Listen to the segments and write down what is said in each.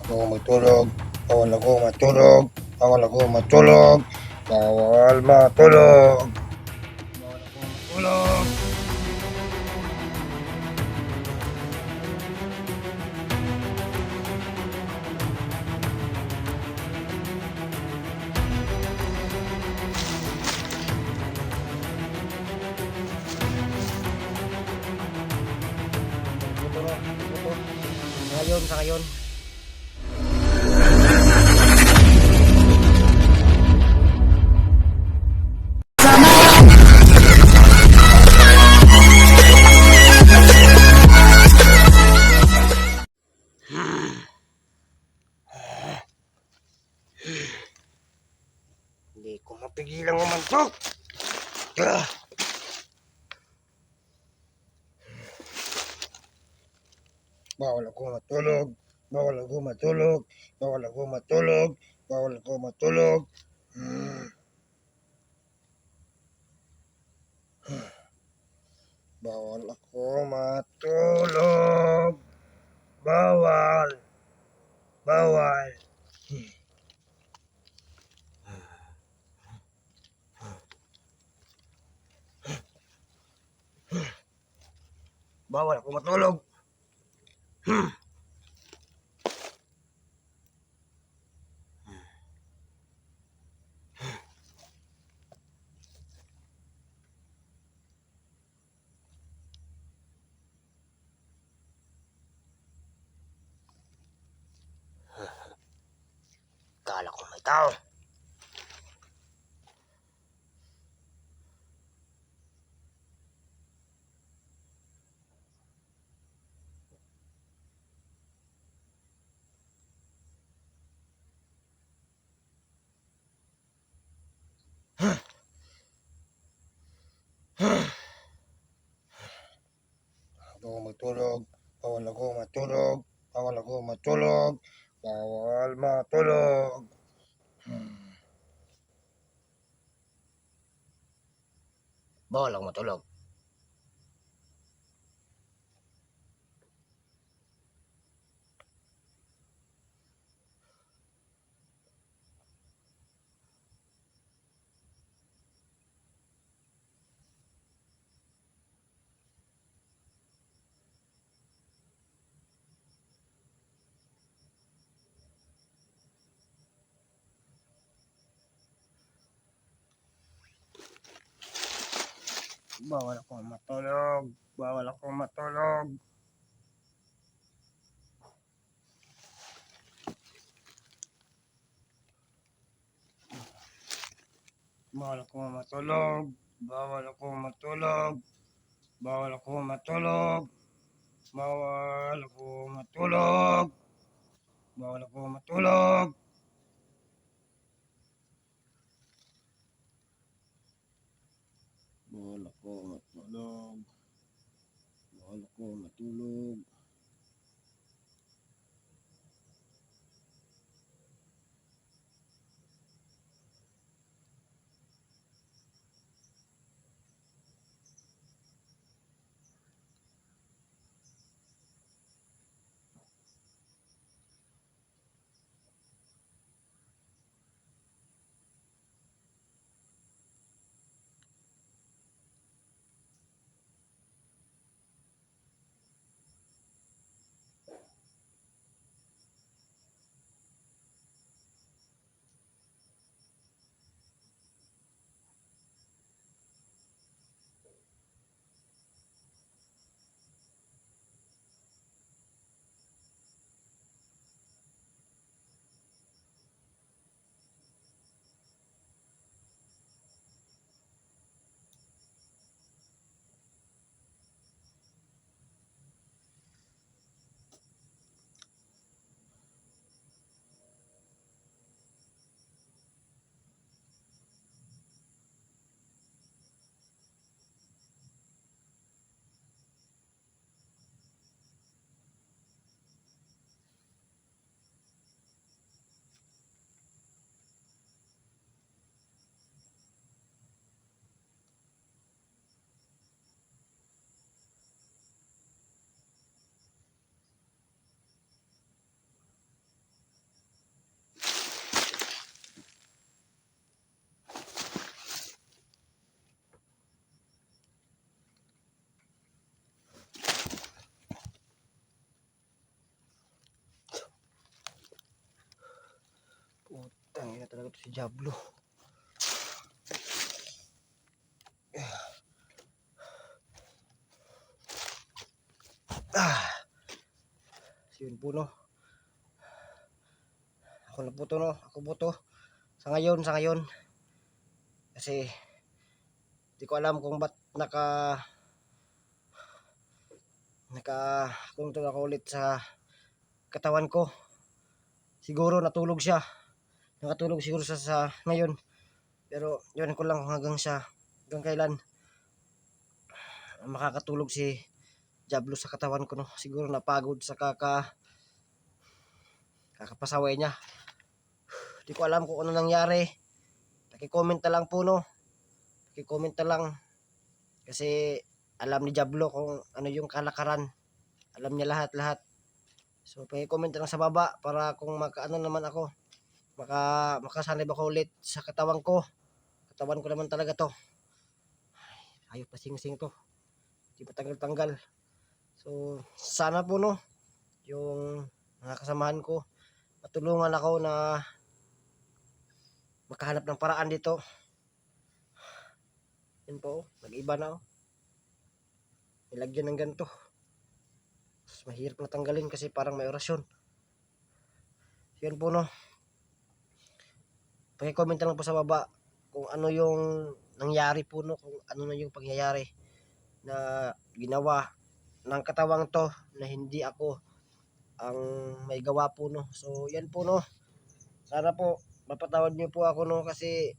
Ako matulog. Bawal ako matulog. Bawal ako matulog. Bawal matulog. Bawal ako matulog. Ngayon sa ngayon. Hindi ko mapigilang umantok. Bawal ako matulog. Bawal ako matulog. Bawal ako matulog. Bawal ako matulog. Bawal ako matulog. Bawal. Bawal. Bawal ako matulog. Kala ko may tao. Ako matulog. Bawal ako matulog. Bawal ako matulog. Bawal matulog. Bawal ako matulog. Bawal ako matulog. Bawal ako matulog. Bawal ako matulog. Bawal ako matulog. Bawal ako matulog. Bawal ako matulog. Bawal ako matulog. Bawal ako matulog. Bawal ako matulog. talaga to si Diablo. So yun po, no. Ako na po to, no. Ako po to. Sa ngayon. Kasi di ko alam kung ba't kung ito ako ulit sa katawan ko. Siguro natulog siya. Nakatulog siguro sa ngayon. Pero yun ko lang hanggang kailan makakatulog si Diablo sa katawan ko, no. Siguro napagod sa kakapasaway niya. Di ko alam kung ano nangyari. Paki-comment na lang po, no. Paki-comment na lang. Kasi alam ni Diablo kung ano yung kalakaran. Alam niya lahat. So paki-comment na lang sa baba para kung makaano naman ako, makasanib ako ulit sa katawan ko. Katawan ko naman talaga to. Ay, ayop na sing-sing to. Di pa tanggal-tanggal. So sana po, no, yung mga kasamahan ko matulungan ako na makahanap ng paraan dito. Yan po, nag-iba na, oh. Nilagyan ng ganito. Mas mahirap na tanggalin kasi parang may orasyon. Yan po, no. Paki-comment lang po sa baba kung ano yung nangyari po, no. Kung ano na yung pangyayari na ginawa ng katawang to na hindi ako ang may gawa po, no. So yan po, no. Sana po mapatawad niyo po ako, no, kasi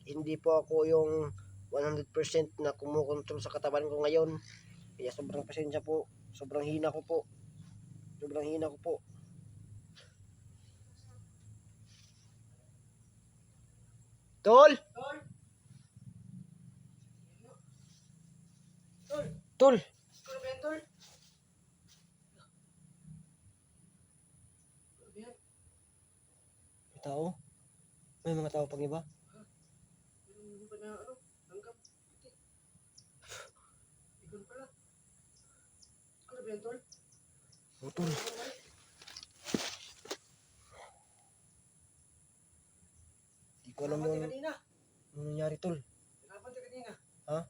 hindi po ako yung 100% na kumukontrol sa katawan ko ngayon. Kaya sobrang pasensya po. Sobrang hina ko po. Tol! Tol! Tol? May tao? May mga tao pang iba? Hindi pa na langgam. Igon pala. Ano ba yan, Tol? Oh, Tol. Di ko alam yung kanina. ano nangyari, Tol. Kalaban ka kanina. Ha?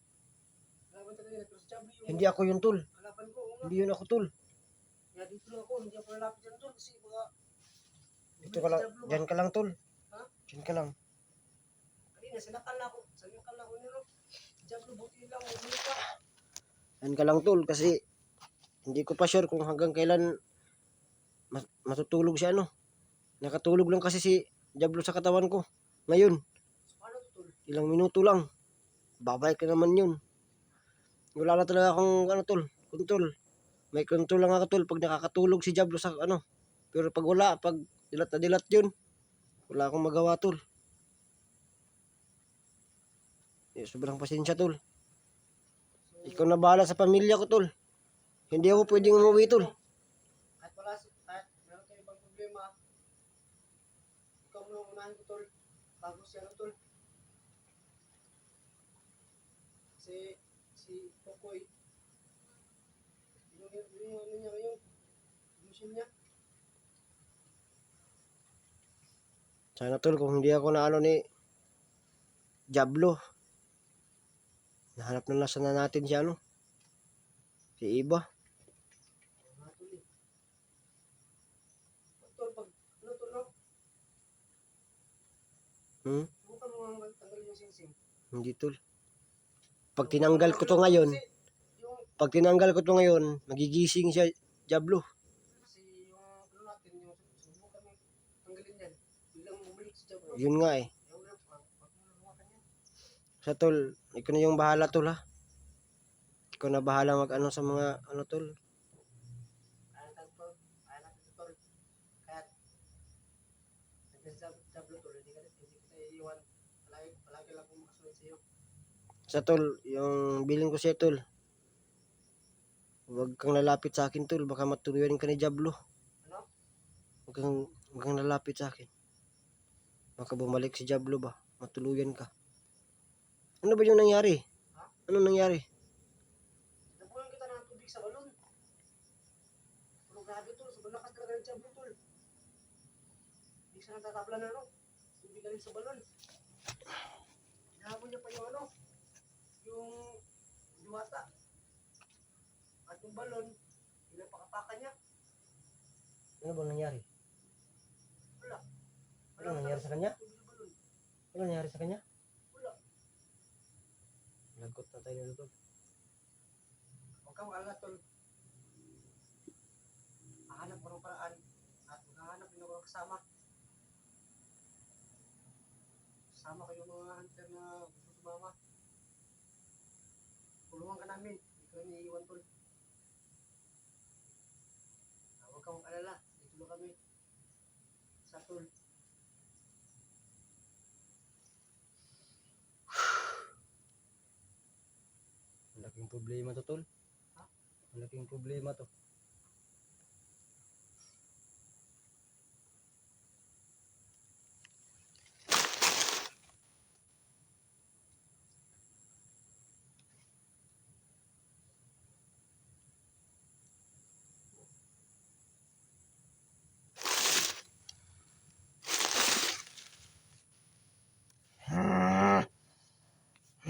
Kalaban ka kanina. Pero sa Diablo yung Hindi ako yung Tol. kalaban ko. Hindi yun ako, Tol. Kaya dito lang ako. Hindi ako lalapit dyan, Tol. Kasi mga... Dito ka lang. Diyan ka lang, Tol. Ha? Diyan ka lang. Kanina, sinakal na ako. Sinakal na ako nilo. Diablo, buti lang. Umuli ka. Diyan ka lang, Tol. Kasi hindi ko pa sure kung hanggang kailan matutulog siya, ano. Nakatulog lang kasi si Diablo sa katawan ko. Ngayon, So, paano to, Tol? ilang minuto lang. Babalik ka naman yun. Wala na talaga akong ano, Tol. Control. May control lang ako, Tol, pag nakakatulog si Diablo sa ano. Pero pag wala, pag dilat na dilat yun, wala akong magawa, Tol. Eh, sobrang pasensya, Tol. Ikaw na bahala sa pamilya ko, Tol. Hindi ako pwedeng umuwi, Tol. Kahit wala, kahit meron tayong ibang problema, ikaw mo lang unahin ko, Tol. Bago siya, no, Tol. Kasi si Pokoy, yung ano niya ngayon, emotion niya. Sana, Tol, kung hindi ako na ano ni Diablo, nahanap na sana natin si ano, si Iba. Mga Tol, eh. Tol, pag, ano, Tol, no? Subukan mo nga tanggalin yung sing-sing. Hindi, Tol. Pag tinanggal ko to ngayon, magigising siya, Diablo. Kasi yung ano natin, yung subukan mo tanggalin yan. Bilang bumalik si Diablo. Yun nga eh. Ayaw lang, wag mo naluwakan yan. Sa Tol, ikaw na yung bahala, Tol, ha. Ikaw na bahala mag ano sa mga ano, Tol. Ayaw natin, Tol. Ayaw natin, Tol. Kaya, Diablo, Tol, hindi kita iiwan. Palagi lang kung makasunod sa'yo. Sa Tol, yung bilin ko siya, Tol. Huwag kang lalapit sa akin, Tol. Baka matuluyan ka ni Diablo. Ano? Huwag kang lalapit sa akin. Baka bumalik si Diablo ba? Matuluyan ka. Ano ba yung nangyari? Ha? Ano nangyari? Nabuhan kita ng tubig sa balon. Pero grabe, Tol. Sobrang lakas talaga ng Diablo, Tol. Hindi siya natatabla na, no? Hindi galing sa balon. Hinahabol niya pa yung ano, yung diwata. At yung balon, pinapakapakan niya. Ano ba nangyari? Wala. Ano nangyari sa kanya? Yung balon. Ano nangyari sa kanya? Wala. Lagot na tayo nito, tol. Huwag kang alala, tol. Hahanap ko ng paraan. At maghahanap din ako ng kasama. Kasama kayo mga hunter na gusto sumama. Tulungan ka namin. Hindi ka namin iiwan, tol. Huwag kang alala. Dito na kami. Sa tol. Malaking problema to, tol. Ha? Malaking problema to.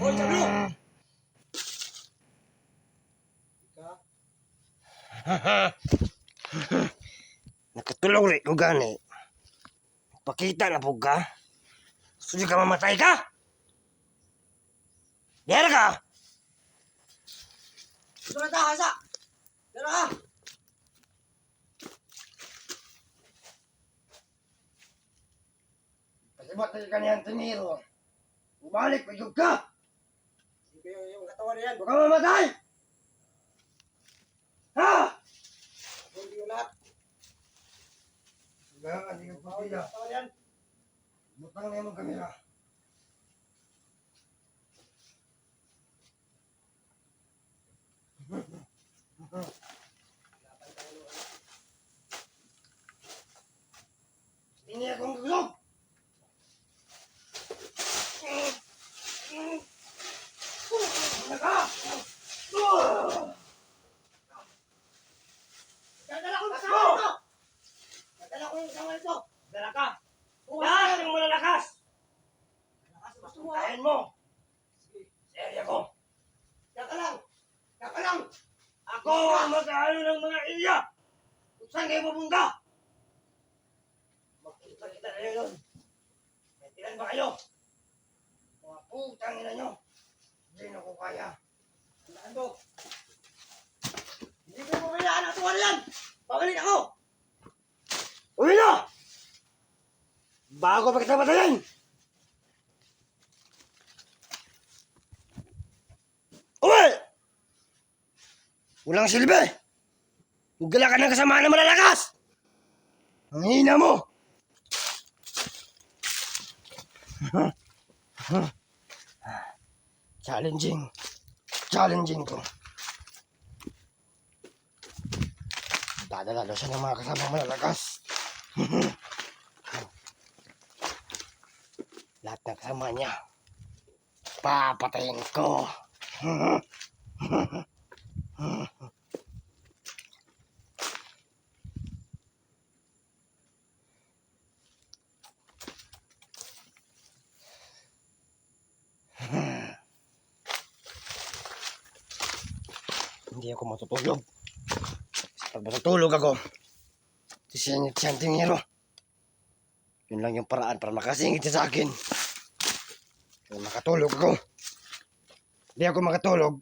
Hoy, Jablo! Ika? Nakatulog rin ko gani. Pakita na po ka. Sudi ka mamatay ka? Diyan ka! Ito na ta, hasa! Dala ka! Kasi ba't tayo kaniyang tiniro? Bumalik, pagod ka! Sige yung katawan na yan. Huwag ka mamatay! Ha? Hindi yung lahat. Kailangan, hindi ka Bawal yung pagkila. katawan na yan. Butang na yung kamera. Ini akong gulog! Naka! Dadala ko yung kasama nito! Dadala ko yung kasama nito! Dala ka! Lahat ng malalakas! Gusto mo? Kain mo! Sige. Sa area ko! Daka lang! Daka lang! Ako ang mag-aano ng mga iya! Kung saan kayo pupunta? Makita kita na yun. May tilan ba kayo? Mga putang ina nyo. Hindi na ko kaya. Tandaan mo! Hindi ko mamayaan ang tuwa na yan! Babalik ako! Uwi na! Bago pa kita patayin! Uwi! Walang silbi! Gala ka ng kasamaan na malalakas! Ang hina mo! Challenging. Challenging ko. Dadala daw siya ng mga kasamang malalakas. Lahat ng kasama niya. Papatayin ko. Hindi ako matutulog. Pag matutulog ako, sisingit siya ang tingero. Yun lang yung paraan para makasingit siya sa akin. Kaya makatulog ako. Hindi ako makatulog.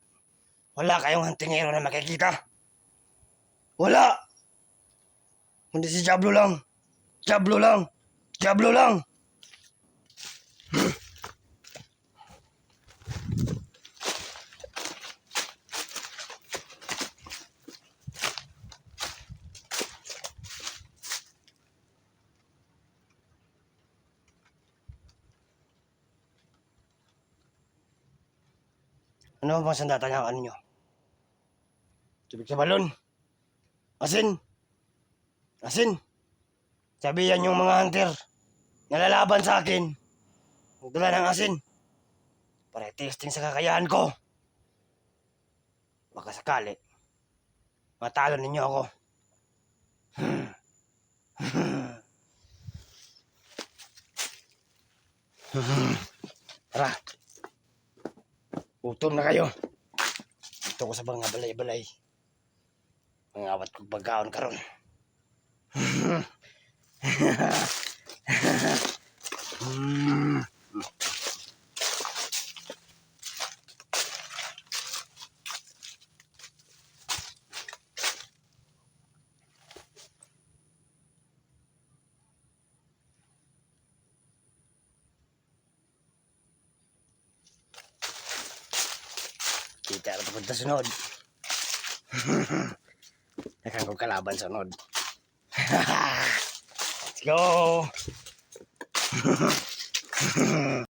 Wala kayong hantingero na makikita. Wala! Kundi si Diablo lang. Diablo lang. Diablo lang. Ano ba bang sandata niya ang ano nyo? Tubig sa balon? Asin? Asin? Sabihan yung mga hunter na lalaban sa akin. Magdala ng asin. Para testing sa kakayahan ko. Baka sakali, matalo ninyo ako. Tara. Gutom na kayo. Dito ko sa mga balay-balay. Mangawat kong pagkaon karon. Kita na punta sunod. Nakang kong kalaban sunod. Let's go!